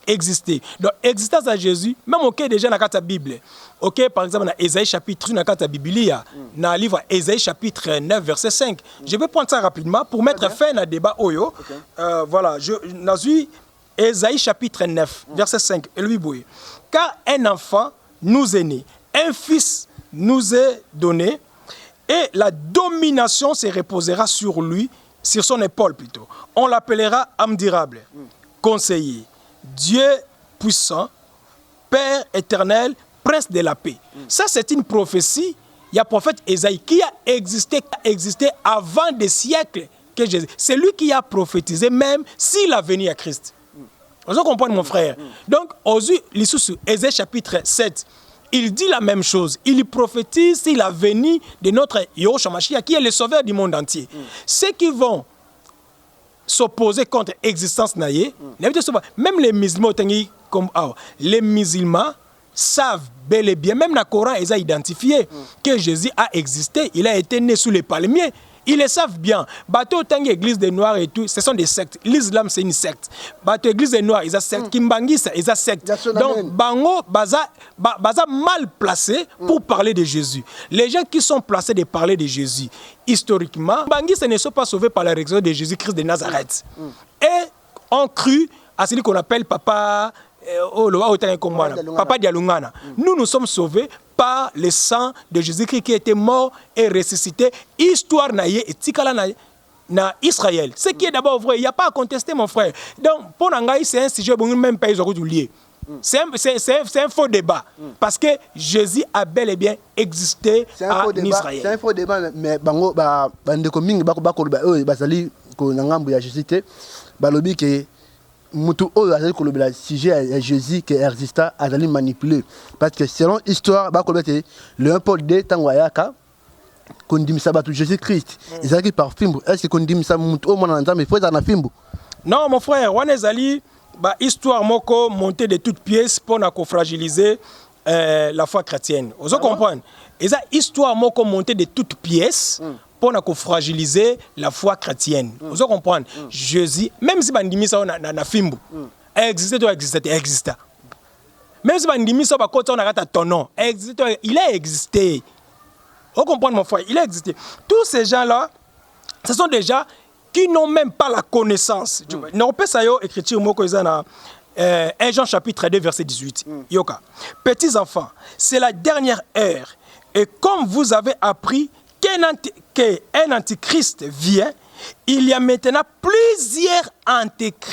existé. Donc, existence à Jésus, même ok déjà dans la Bible. Ok, par exemple, dans Ésaïe chapitre, dans la Bible, dans le livre Ésaïe chapitre 9, verset 5. Je vais prendre ça rapidement pour mettre fin à débat Oyo. Voilà, je suis Ésaïe chapitre 9, verset 5. Car un enfant nous est né, un fils nous est donné, et la domination se reposera sur lui, sur son épaule plutôt. On l'appellera admirable, conseiller, Dieu puissant, Père éternel, prince de la paix. Ça, c'est une prophétie. Il y a le prophète Ésaïe qui a existé avant des siècles que Jésus. C'est lui qui a prophétisé même s'il a venu à Christ. Vous comprenez, mon frère? Donc, Ésaïe chapitre 7, il dit la même chose. Il prophétise sur la venue de notre Yahushua Mashiach, qui est le sauveur du monde entier. Ceux qui vont s'opposer contre l'existence naïe, même les musulmans, comme les musulmans savent bel et bien, même dans le Coran, ils ont identifié que Jésus a existé, il a été né sous les palmiers. Ils le savent bien. Bateau Tangi, église des Noirs et tout, ce sont des sectes. L'islam, c'est une secte. Bateau église des Noirs, ils ont secte. Kimbangi, ils ont secte. Donc, Bango, baza mal placé pour parler de Jésus. Les gens qui sont placés de parler de Jésus, historiquement, Bangi, ce ne sont pas sauvés par la résurrection de Jésus-Christ de Nazareth. Et on cru à celui qu'on appelle Papa Dialungana. Nous sommes sauvés par le sang de Jésus-Christ qui était mort et ressuscité. Histoire naïe et tikala na Israël. Ce qui est d'abord vrai, il n'y a pas à contester, mon frère. Donc, pour Nangaï, c'est un sujet que même pas lié. C'est un faux débat. Parce que Jésus a bel et bien existé en Israël. C'est un faux débat, mais Mutu oyo azali kolobela sujet à Jésus qui exista azali manipulé parce que selon histoire ba kolobete le 1 Paul 2 tango ayaka kondimisa batu Jésus Christ ezali par fimbo est-ce que kondimisa mutu o mona nzambe faut na fimbo. Non mon frère, wana ezali ba histoire moko montée de toutes pièces pour na ko fragiliser la foi chrétienne. Vous comprenez? Eza histoire moko montée de toutes pièces pour fragiliser la foi chrétienne. Vous comprenez? Jésus, même si bandimi ça na fimbu, existait. Même si bandimi ça on a ton nom, il a existé. Vous comprenez mon frère? Il a existé. Tous ces gens-là, ce sont des gens qui n'ont même pas la connaissance. Non, pas ça écriture moko na 1 Jean chapitre 2 verset 18. Yoka. Petits enfants, c'est la dernière heure et comme vous avez appris qu'un antichrist vient, il y a maintenant plusieurs antichrists